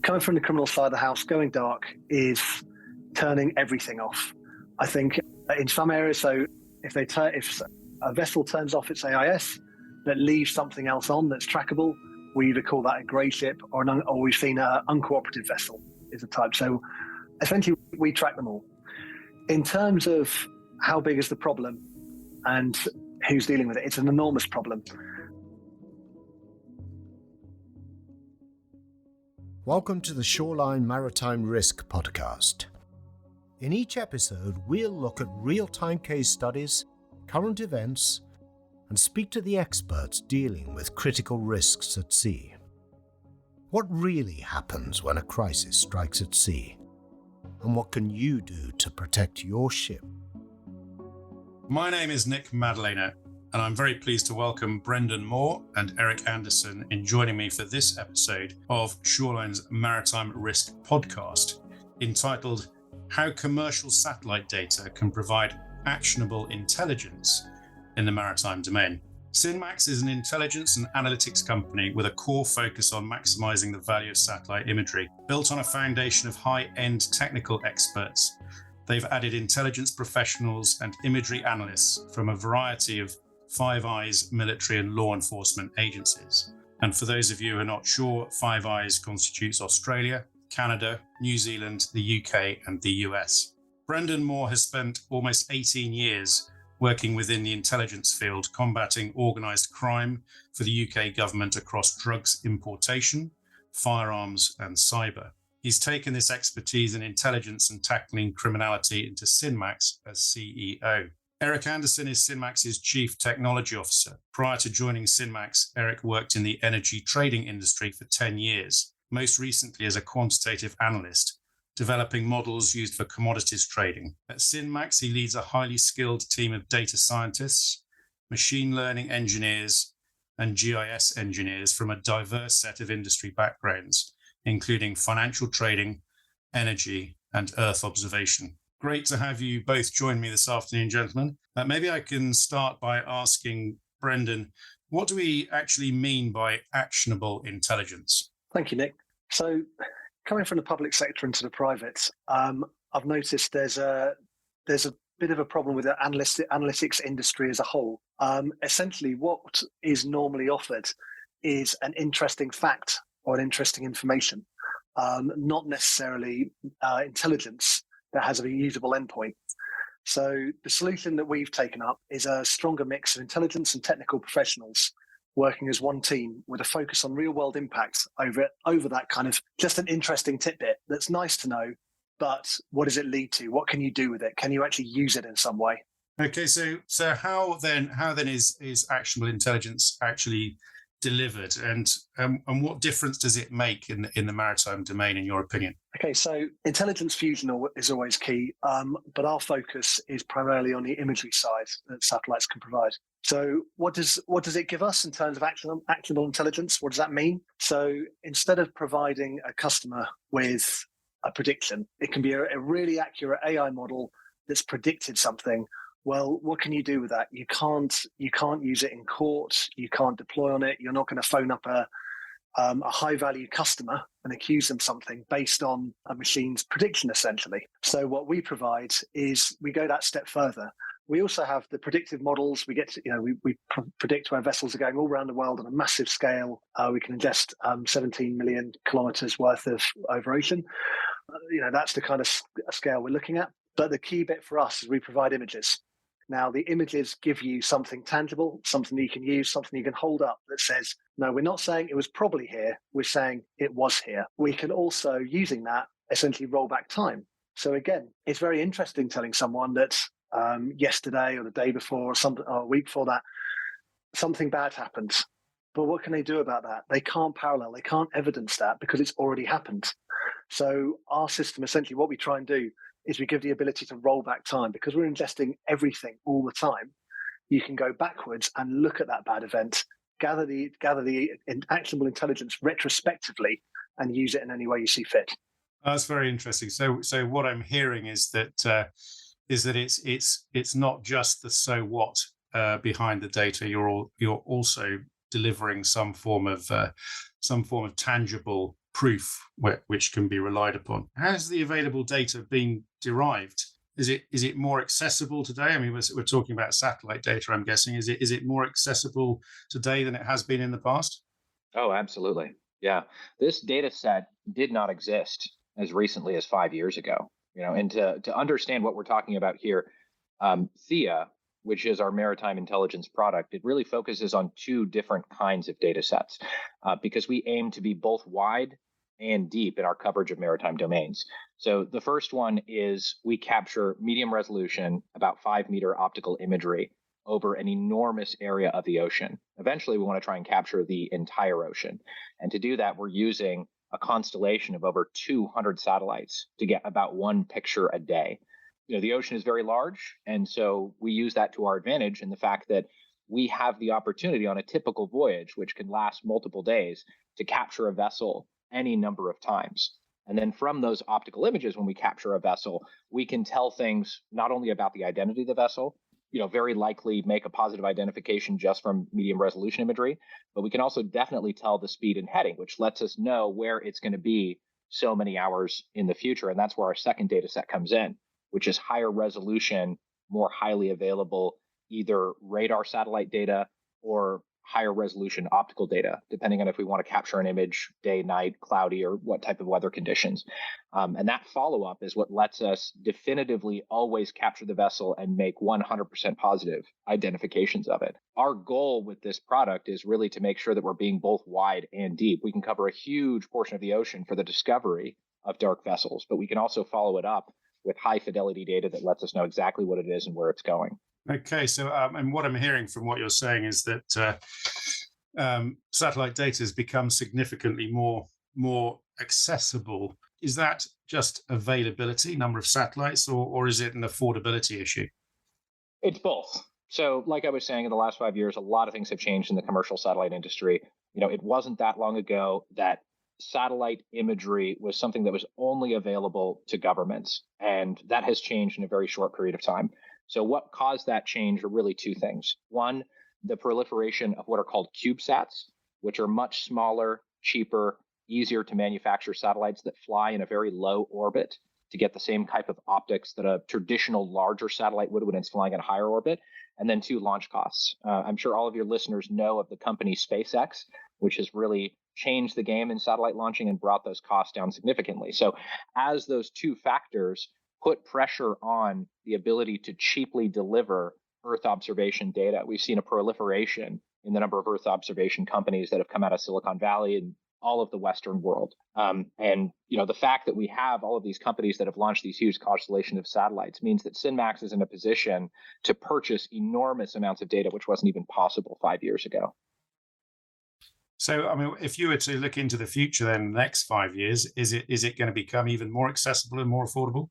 coming from the criminal side of the house, going dark is turning everything off. I think in some areas, so if a vessel turns off its AIS but leaves something else on that's trackable, we either call that a grey ship or we've seen an uncooperative vessel is a type. So essentially, we track them all. In terms of how big is the problem and who's dealing with it, it's an enormous problem. Welcome to the Shoreline Maritime Risk podcast. In each episode, we'll look at real-time case studies, current events, and speak to the experts dealing with critical risks at sea. What really happens when a crisis strikes at sea? And what can you do to protect your ship? My name is Nick Maddalena, and I'm very pleased to welcome Brendan Moore and Eric Anderson in joining me for this episode of Shoreline's Maritime Risk podcast, entitled How Commercial Satellite Data Can Provide Actionable Intelligence in the Maritime Domain. Synmax is an intelligence and analytics company with a core focus on maximizing the value of satellite imagery. Built on a foundation of high-end technical experts, they've added intelligence professionals and imagery analysts from a variety of Five Eyes military and law enforcement agencies. And for those of you who are not sure, Five Eyes constitutes Australia, Canada, New Zealand, the UK, and the US. Brendan Moore has spent almost 18 years working within the intelligence field, combating organised crime for the UK government across drugs importation, firearms, and cyber. He's taken this expertise in intelligence and tackling criminality into Synmax as CEO. Eric Anderson is Synmax's Chief Technology Officer. Prior to joining Synmax, Eric worked in the energy trading industry for 10 years, most recently as a quantitative analyst, developing models used for commodities trading. At Synmax, he leads a highly skilled team of data scientists, machine learning engineers, and GIS engineers from a diverse set of industry backgrounds, including financial trading, energy, and Earth observation. Great to have you both join me this afternoon, gentlemen. Maybe I can start by asking Brendan, what do we actually mean by actionable intelligence? Thank you, Nick. So coming from the public sector into the private, I've noticed there's a bit of a problem with the analytics industry as a whole. Essentially, what is normally offered is an interesting fact or an interesting information, not necessarily intelligence that has a usable endpoint. So the solution that we've taken up is a stronger mix of intelligence and technical professionals working as one team with a focus on real-world impacts over that kind of just an interesting tidbit that's nice to know, but what does it lead to? What can you do with it? Can you actually use it in some way? Okay, so how then is actionable intelligence actually delivered, and what difference does it make in the maritime domain, in your opinion? Okay, so intelligence fusion is always key, but our focus is primarily on the imagery side that satellites can provide. So what does it give us in terms of actionable intelligence? What does that mean? So instead of providing a customer with a prediction, it can be a really accurate AI model that's predicted something. Well, what can you do with that? You can't use it in court. You can't deploy on it. You're not going to phone up a high-value customer and accuse them something based on a machine's prediction, essentially. So what we provide is we go that step further. We also have the predictive models. We get to, we predict where vessels are going all around the world on a massive scale. We can ingest 17 million kilometers worth of over ocean. That's the kind of scale we're looking at. But the key bit for us is we provide images. Now, the images give you something tangible, something that you can use, something you can hold up that says, no, we're not saying it was probably here. We're saying it was here. We can also, using that, essentially roll back time. So again, it's very interesting telling someone that yesterday or the day before or a week before that, something bad happened. But what can they do about that? They can't parallel. They can't evidence that because it's already happened. So our system, essentially what we try and do is we give the ability to roll back time. Because we're ingesting everything all the time, you can go backwards and look at that bad event, gather the actionable intelligence retrospectively, and use it in any way you see fit. That's very interesting. So what I'm hearing is that it's not just the so what behind the data. You're also delivering some form of tangible proof which can be relied upon. Has the available data been derived? Is it more accessible today? I mean, we're talking about satellite data, I'm guessing. Is it more accessible today than it has been in the past? Oh, absolutely. Yeah. This data set did not exist as recently as 5 years ago. And to understand what we're talking about here, Thea, which is our maritime intelligence product, it really focuses on two different kinds of data sets because we aim to be both wide and deep in our coverage of maritime domains. So the first one is we capture medium resolution, about 5 meter optical imagery over an enormous area of the ocean. Eventually, we want to try and capture the entire ocean. And to do that, we're using a constellation of over 200 satellites to get about one picture a day. The ocean is very large, and so we use that to our advantage in the fact that we have the opportunity on a typical voyage, which can last multiple days, to capture a vessel any number of times. And then from those optical images, when we capture a vessel, we can tell things not only about the identity of the vessel, very likely make a positive identification just from medium resolution imagery, but we can also definitely tell the speed and heading, which lets us know where it's going to be so many hours in the future. And that's where our second data set comes in, which is higher resolution, more highly available, either radar satellite data or higher resolution optical data, depending on if we want to capture an image day, night, cloudy, or what type of weather conditions. And that follow-up is what lets us definitively always capture the vessel and make 100% positive identifications of it. Our goal with this product is really to make sure that we're being both wide and deep. We can cover a huge portion of the ocean for the discovery of dark vessels, but we can also follow it up with high fidelity data that lets us know exactly what it is and where it's going. Okay, so and what I'm hearing from what you're saying is that satellite data has become significantly more accessible. Is that just availability, number of satellites, or is it an affordability issue? It's both. So, like I was saying, in the last 5 years, a lot of things have changed in the commercial satellite industry. It wasn't that long ago that satellite imagery was something that was only available to governments, and that has changed in a very short period of time. So what caused that change are really two things. One, the proliferation of what are called CubeSats, which are much smaller, cheaper, easier to manufacture satellites that fly in a very low orbit to get the same type of optics that a traditional larger satellite would when it's flying at a higher orbit. And then two, launch costs. I'm sure all of your listeners know of the company SpaceX, which has really changed the game in satellite launching and brought those costs down significantly. So as those two factors put pressure on the ability to cheaply deliver Earth observation data, we've seen a proliferation in the number of Earth observation companies that have come out of Silicon Valley and all of the Western world. And the fact that we have all of these companies that have launched these huge constellation of satellites means that Synmax is in a position to purchase enormous amounts of data, which wasn't even possible 5 years ago. So, I mean, if you were to look into the future, then the next 5 years, is it going to become even more accessible and more affordable?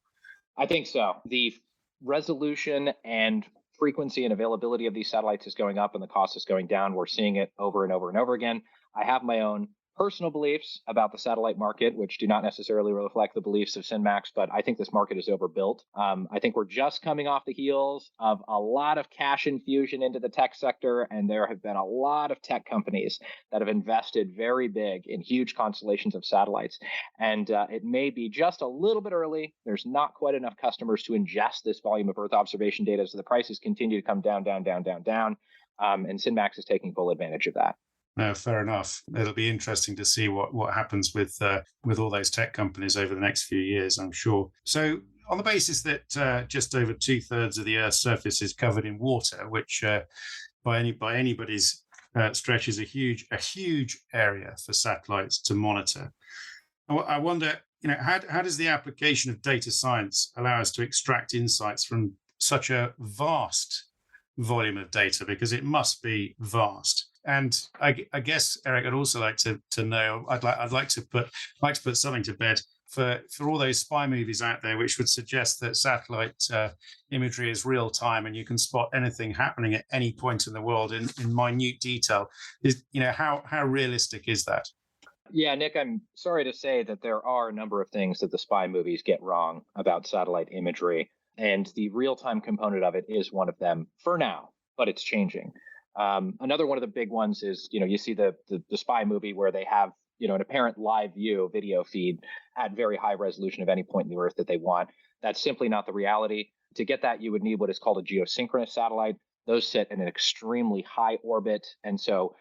I think so. The resolution and frequency and availability of these satellites is going up and the cost is going down. We're seeing it over and over and over again. I have my own personal beliefs about the satellite market, which do not necessarily reflect the beliefs of Synmax, but I think this market is overbuilt. I think we're just coming off the heels of a lot of cash infusion into the tech sector, and there have been a lot of tech companies that have invested very big in huge constellations of satellites. And it may be just a little bit early. There's not quite enough customers to ingest this volume of Earth observation data, so the prices continue to come down. And Synmax is taking full advantage of that. No, fair enough. It'll be interesting to see what happens with all those tech companies over the next few years, I'm sure. So, on the basis that just over 2/3 of the Earth's surface is covered in water, which by anybody's stretch is a huge area for satellites to monitor. I wonder, how does the application of data science allow us to extract insights from such a vast volume of data? Because it must be vast. And I guess, Eric, I'd also like to know. I'd like to put something to bed for all those spy movies out there, which would suggest that satellite imagery is real time and you can spot anything happening at any point in the world in minute detail. How realistic is that? Yeah, Nick, I'm sorry to say that there are a number of things that the spy movies get wrong about satellite imagery, and the real time component of it is one of them for now, but it's changing. Another one of the big ones is, you see the spy movie where they have an apparent live view video feed at very high resolution of any point in the Earth that they want. That's simply not the reality. To get that, you would need what is called a geosynchronous satellite. Those sit in an extremely high orbit. And so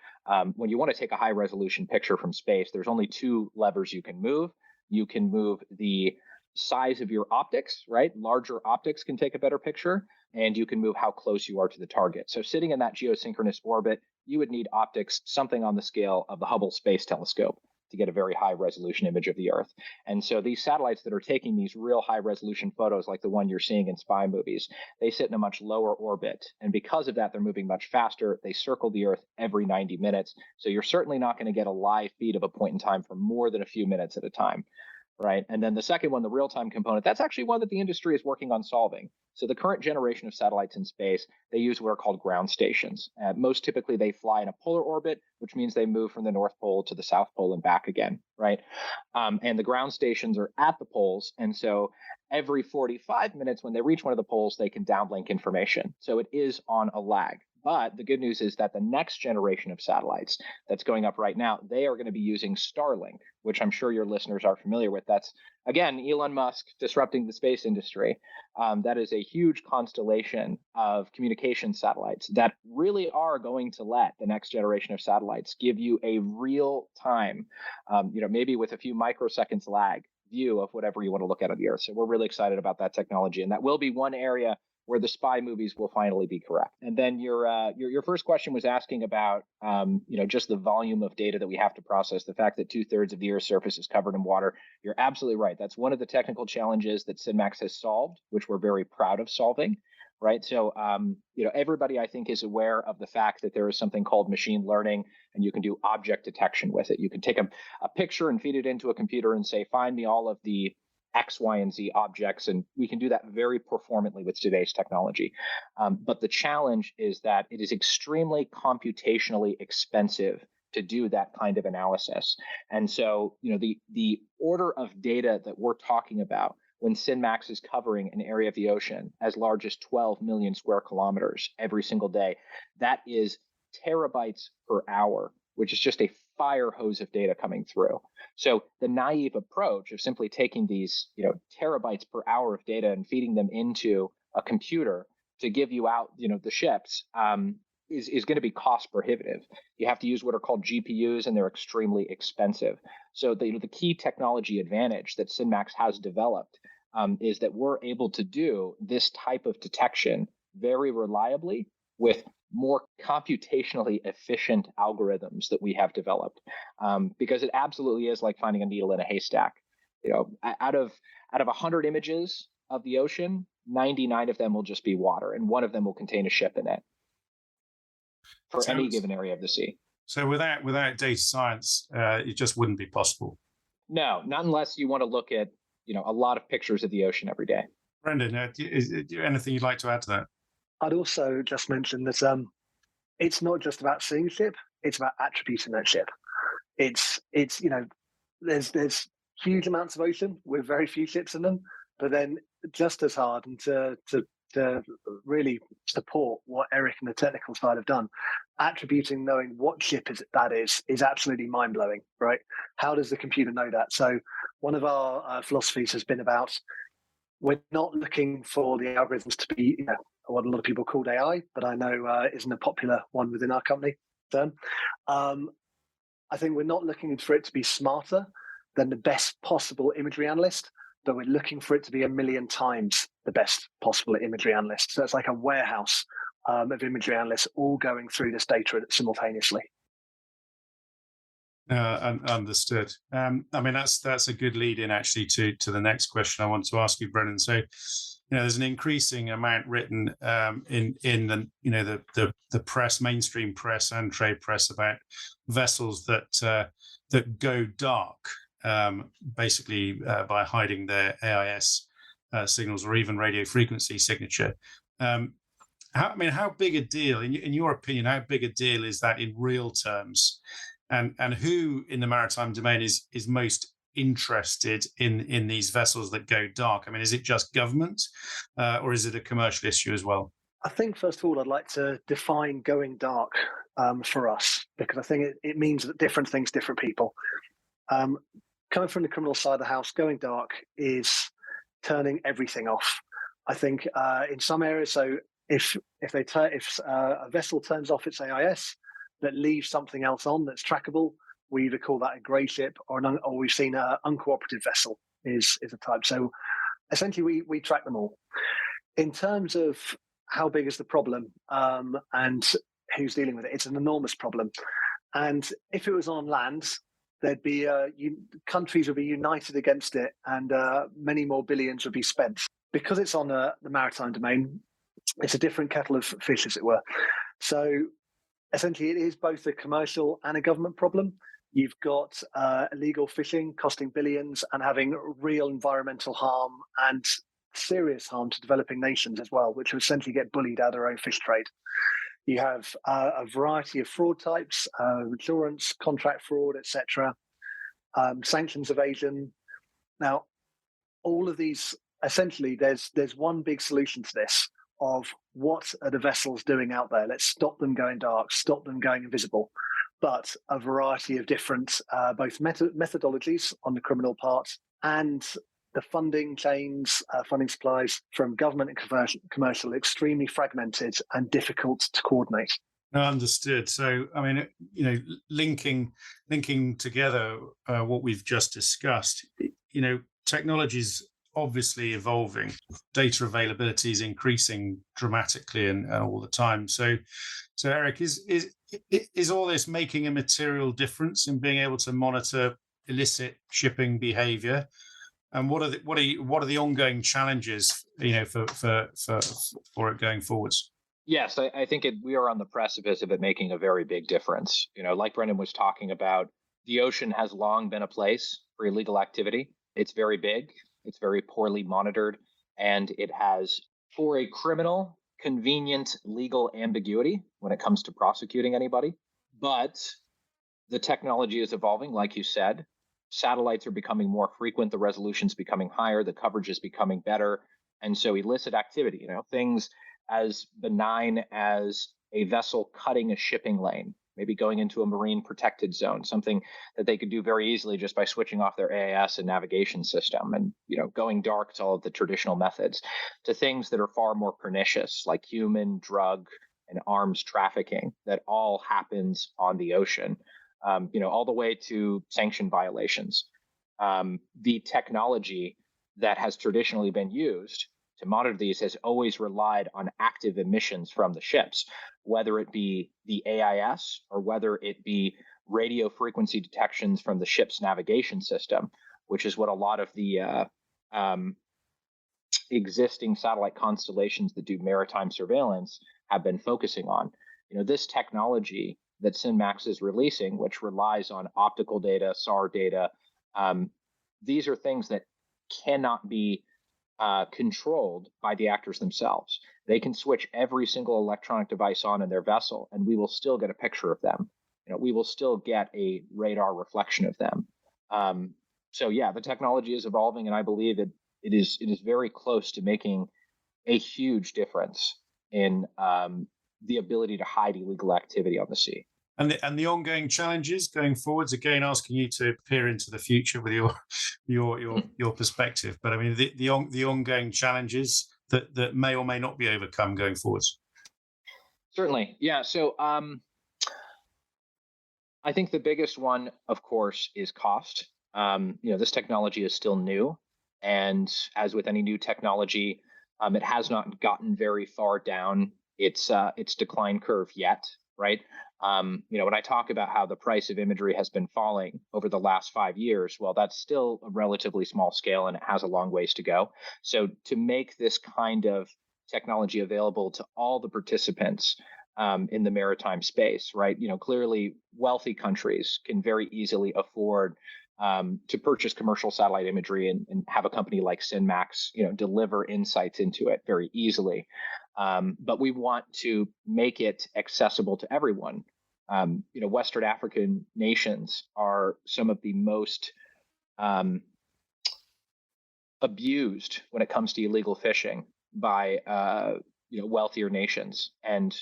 when you want to take a high resolution picture from space, there's only two levers you can move. You can move the size of your optics, right? Larger optics can take a better picture, and you can move how close you are to the target. So sitting in that geosynchronous orbit, you would need optics something on the scale of the Hubble Space Telescope to get a very high resolution image of the Earth. And so these satellites that are taking these real high resolution photos, like the one you're seeing in spy movies, they sit in a much lower orbit. And because of that, they're moving much faster. They circle the Earth every 90 minutes. So you're certainly not going to get a live feed of a point in time for more than a few minutes at a time. Right. And then the second one, the real-time component, that's actually one that the industry is working on solving. So the current generation of satellites in space, they use what are called ground stations. Most typically, they fly in a polar orbit, which means they move from the North Pole to the South Pole and back again. Right. And the ground stations are at the poles. And so every 45 minutes when they reach one of the poles, they can downlink information. So it is on a lag. But the good news is that the next generation of satellites that's going up right now, they are going to be using Starlink, which I'm sure your listeners are familiar with. That's, again, Elon Musk disrupting the space industry. That is a huge constellation of communication satellites that really are going to let the next generation of satellites give you a real time, maybe with a few microseconds lag view of whatever you want to look at on the Earth. So we're really excited about that technology. And that will be one area where the spy movies will finally be correct. And then your first question was asking about just the volume of data that we have to process, the fact that 2/3 of the Earth's surface is covered in water. You're absolutely right. That's one of the technical challenges that Synmax has solved, which we're very proud of solving. Right. So, everybody, I think, is aware of the fact that there is something called machine learning, and you can do object detection with it. You can take a picture and feed it into a computer and say, find me all of the X, Y, and Z objects, and we can do that very performantly with today's technology. But the challenge is that it is extremely computationally expensive to do that kind of analysis. And so, the order of data that we're talking about when Synmax is covering an area of the ocean as large as 12 million square kilometers every single day, that is terabytes per hour, which is just a fire hose of data coming through. So the naive approach of simply taking these, terabytes per hour of data and feeding them into a computer to give you out, the ships, is going to be cost prohibitive. You have to use what are called GPUs, and they're extremely expensive. So the key technology advantage that Synmax has developed is that we're able to do this type of detection very reliably with more computationally efficient algorithms that we have developed, because it absolutely is like finding a needle in a haystack. Out of 100 images of the ocean, 99 of them will just be water, and one of them will contain a ship in it for any given area of the sea. So without data science, it just wouldn't be possible. No, not unless you want to look at a lot of pictures of the ocean every day. Brendan, is there anything you'd like to add to that? I'd also just mention that it's not just about seeing a ship; it's about attributing that ship. It's there's huge amounts of ocean with very few ships in them, but then just as hard, and to really support what Eric and the technical side have done, attributing, knowing what ship that is absolutely mind blowing, right? How does the computer know that? So one of our philosophies has been about, we're not looking for the algorithms to be what a lot of people called AI, but I know isn't a popular one within our company term. I think we're not looking for it to be smarter than the best possible imagery analyst, but we're looking for it to be 1 million times the best possible imagery analyst. So it's like a warehouse of imagery analysts all going through this data simultaneously. Understood. That's a good lead in actually to the next question I want to ask you, Brendan. So, there's an increasing amount written in the press, mainstream press and trade press, about vessels that go dark, basically by hiding their AIS signals or even radio frequency signature. How big a deal, in your opinion, how big a deal is that in real terms? And who in the maritime domain is most interested in these vessels that go dark? Is it just government, or is it a commercial issue as well? I think, first of all, I'd like to define going dark for us, because I think it means that different things, different people. Coming from the criminal side of the house, going dark is turning everything off. I think in some areas, so if a vessel turns off its AIS that leaves something else on that's trackable, we either call that a grey ship or we've seen an uncooperative vessel is a type. So essentially, we track them all. In terms of how big is the problem and who's dealing with it, it's an enormous problem. And if it was on land, there'd be countries would be united against it, and many more billions would be spent. Because it's on the maritime domain, it's a different kettle of fish, as it were. So essentially, it is both a commercial and a government problem. You've got illegal fishing costing billions and having real environmental harm and serious harm to developing nations as well, which will essentially get bullied out of their own fish trade. You have a variety of fraud types, insurance, contract fraud, etc., sanctions evasion. Now, all of these, essentially, there's one big solution to this of what are the vessels doing out there? Let's stop them going dark, stop them going invisible. But a variety of different, both methodologies on the criminal part and the funding chains, funding supplies from government and commercial, extremely fragmented and difficult to coordinate. Understood. So, I mean, linking together what we've just discussed, technology's obviously evolving. Data availability is increasing dramatically and all the time. So Eric, is all this making a material difference in being able to monitor illicit shipping behavior? And what are the ongoing challenges, for it going forwards? Yes, I think we are on the precipice of it making a very big difference. Like Brendan was talking about, the ocean has long been a place for illegal activity. It's very big, it's very poorly monitored, and it has, for a criminal, convenient legal ambiguity when it comes to prosecuting anybody. But the technology is evolving, like you said. Satellites are becoming more frequent, the resolution's becoming higher, the coverage is becoming better. And so illicit activity, things as benign as a vessel cutting a shipping lane, maybe going into a marine protected zone, something that they could do very easily just by switching off their AIS and navigation system and, going dark to all of the traditional methods, to things that are far more pernicious, like human, drug, and arms trafficking that all happens on the ocean. All the way to sanction violations. The technology that has traditionally been used to monitor these has always relied on active emissions from the ships, whether it be the AIS or whether it be radio frequency detections from the ship's navigation system, which is what a lot of the existing satellite constellations that do maritime surveillance have been focusing on. This technology that Synmax is releasing, which relies on optical data, SAR data, these are things that cannot be controlled by the actors themselves. They can switch every single electronic device on in their vessel, and we will still get a picture of them. We will still get a radar reflection of them. So yeah, the technology is evolving, and I believe it is very close to making a huge difference in the ability to hide illegal activity on the sea. And the ongoing challenges going forwards, again, asking you to peer into the future with your perspective. But I mean, the ongoing challenges that may or may not be overcome going forwards. Certainly, yeah. So I think the biggest one, of course, is cost. This technology is still new, and as with any new technology, it has not gotten very far down its decline curve yet, right? When I talk about how the price of imagery has been falling over the last 5 years, well, that's still a relatively small scale and it has a long ways to go. So to make this kind of technology available to all the participants in the maritime space, right? Clearly wealthy countries can very easily afford to purchase commercial satellite imagery and have a company like Synmax, deliver insights into it very easily. But we want to make it accessible to everyone. Western African nations are some of the most abused when it comes to illegal fishing by wealthier nations, and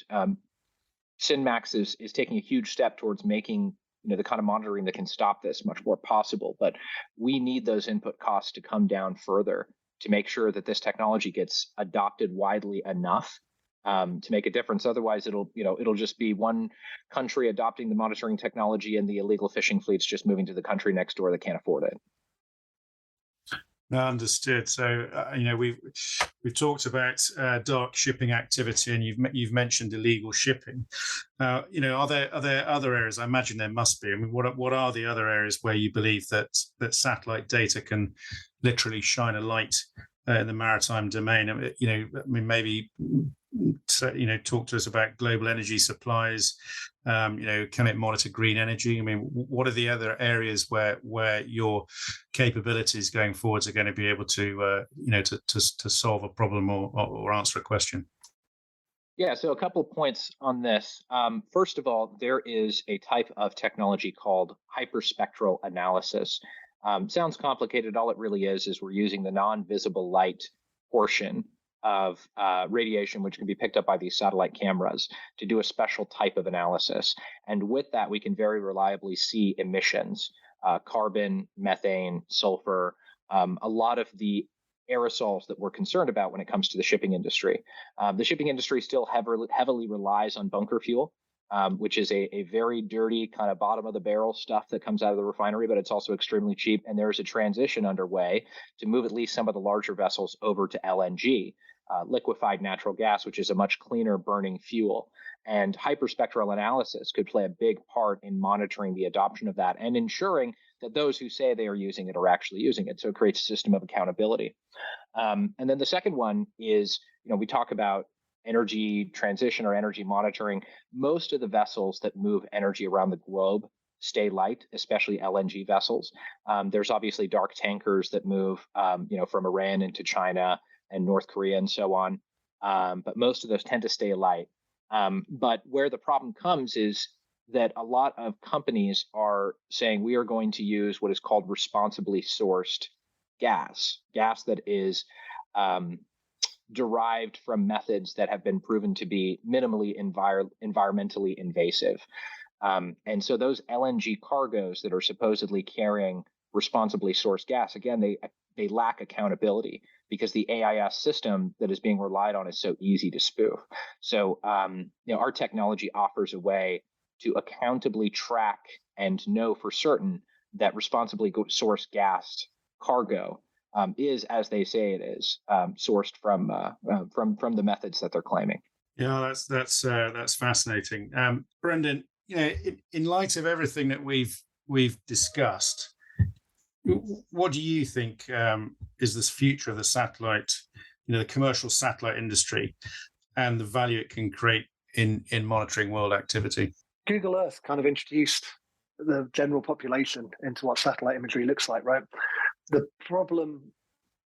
Synmax is taking a huge step towards making the kind of monitoring that can stop this much more possible. But we need those input costs to come down further to make sure that this technology gets adopted widely enough to make a difference. Otherwise, it'll just be one country adopting the monitoring technology and the illegal fishing fleets just moving to the country next door that can't afford it. No, understood. So we've talked about dark shipping activity, and you've mentioned illegal shipping. Are there other areas? I imagine there must be. I mean, what are the other areas where you believe that satellite data can literally shine a light in the maritime domain? Maybe talk to us about global energy supplies. Can it monitor green energy? I mean, what are the other areas where your capabilities going forwards are going to be able to to solve a problem or answer a question? Yeah, so a couple of points on this. First of all, there is a type of technology called hyperspectral analysis. Sounds complicated. All it really is we're using the non-visible light portion of radiation, which can be picked up by these satellite cameras, to do a special type of analysis. And with that, we can very reliably see emissions, carbon, methane, sulfur, a lot of the aerosols that we're concerned about when it comes to the shipping industry. The shipping industry still heavily relies on bunker fuel, which is a very dirty kind of bottom of the barrel stuff that comes out of the refinery, but it's also extremely cheap. And there's a transition underway to move at least some of the larger vessels over to LNG, liquefied natural gas, which is a much cleaner burning fuel. And hyperspectral analysis could play a big part in monitoring the adoption of that and ensuring that those who say they are using it are actually using it. So it creates a system of accountability. And then the second one is, we talk about energy transition or energy monitoring. Most of the vessels that move energy around the globe stay light, especially LNG vessels. There's obviously dark tankers that move, from Iran into China and North Korea and so on. But most of those tend to stay light. But where the problem comes is that a lot of companies are saying we are going to use what is called responsibly sourced gas that is derived from methods that have been proven to be minimally environmentally invasive. And so those LNG cargoes that are supposedly carrying responsibly sourced gas, again, they lack accountability because the AIS system that is being relied on is so easy to spoof. So, our technology offers a way to accountably track and know for certain that responsibly sourced gas cargo is, as they say it is, sourced from the methods that they're claiming. Yeah, that's fascinating, Brendan. In light of everything that we've discussed, what do you think is this future of the satellite, the commercial satellite industry, and the value it can create in monitoring world activity? Google Earth kind of introduced the general population into what satellite imagery looks like, right? The problem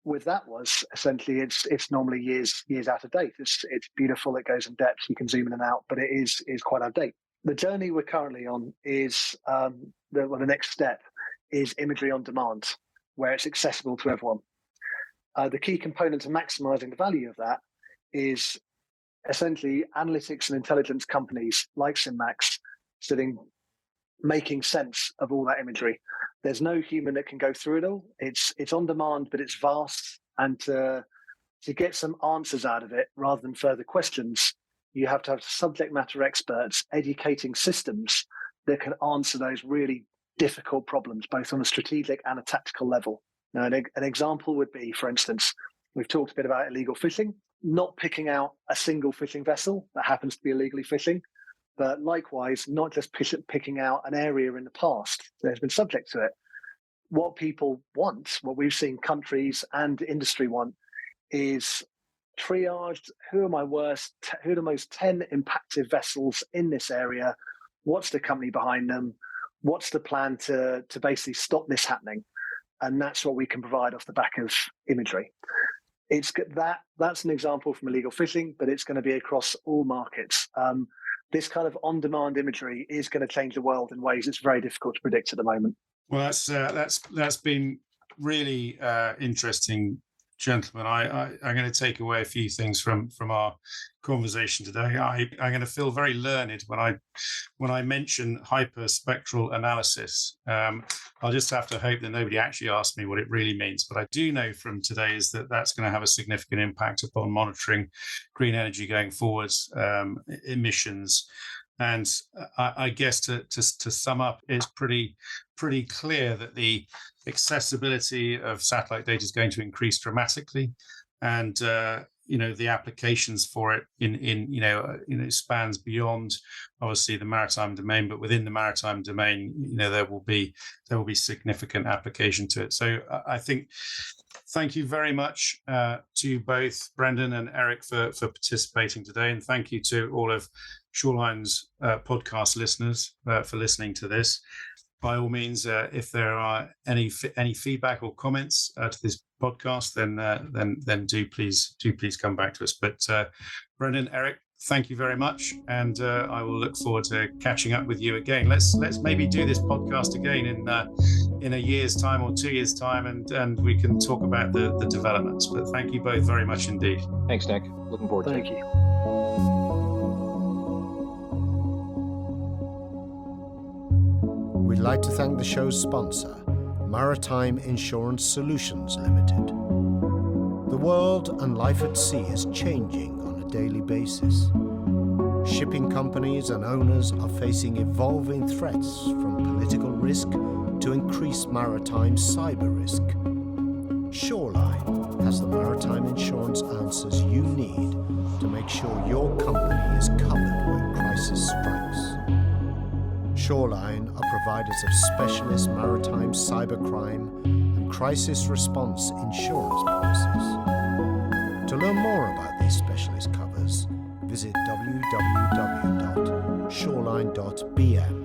with that was essentially it's normally years out of date. It's beautiful, it goes in depth, you can zoom in and out, but it is quite out of date. The journey we're currently on is the next step is imagery on demand, where it's accessible to everyone. The key component to maximizing the value of that is essentially analytics and intelligence companies like Synmax making sense of all that imagery. There's no human that can go through it all. It's on demand, but it's vast. And to get some answers out of it rather than further questions, you have to have subject matter experts educating systems that can answer those really difficult problems, both on a strategic and a tactical level. Now, an example would be, for instance, we've talked a bit about illegal fishing, not picking out a single fishing vessel that happens to be illegally fishing, but likewise, not just picking out an area in the past that has been subject to it. What people want, what we've seen countries and industry want, is triaged, who are my worst, who are the most 10 impacted vessels in this area, what's the company behind them, what's the plan to basically stop this happening? And that's what we can provide off the back of imagery. That's an example from illegal fishing, but it's going to be across all markets. This kind of on-demand imagery is going to change the world in ways it's very difficult to predict at the moment. Well, that's been really interesting gentlemen, I'm going to take away a few things from our conversation today. I'm going to feel very learned when I mention hyperspectral analysis. I'll just have to hope that nobody actually asks me what it really means. But I do know from today is that that's going to have a significant impact upon monitoring green energy going forwards, emissions. And I guess to sum up, it's pretty clear that the accessibility of satellite data is going to increase dramatically, and the applications for it in spans beyond obviously the maritime domain, but within the maritime domain, there will be significant application to it. So I think. Thank you very much to both Brendan and Eric for participating today, and thank you to all of Shoreline's podcast listeners for listening to this. By all means, if there are any feedback or comments to this podcast, then do please come back to us. But Brendan, Eric, thank you very much, and I will look forward to catching up with you again. Let's maybe do this podcast again in a year's time or 2 years' time, and we can talk about the developments. But thank you both very much indeed. Thanks, Nick. Looking forward to it. Thank you. We'd like to thank the show's sponsor, Maritime Insurance Solutions Limited. The world and life at sea is changing on a daily basis. Shipping companies and owners are facing evolving threats from political risk to increased maritime cyber risk. Shoreline has the maritime insurance answers you need to make sure your company is covered when crisis strikes. Shoreline are providers of specialist maritime cybercrime and crisis response insurance policies. To learn more about these specialist covers, visit www.shoreline.bm.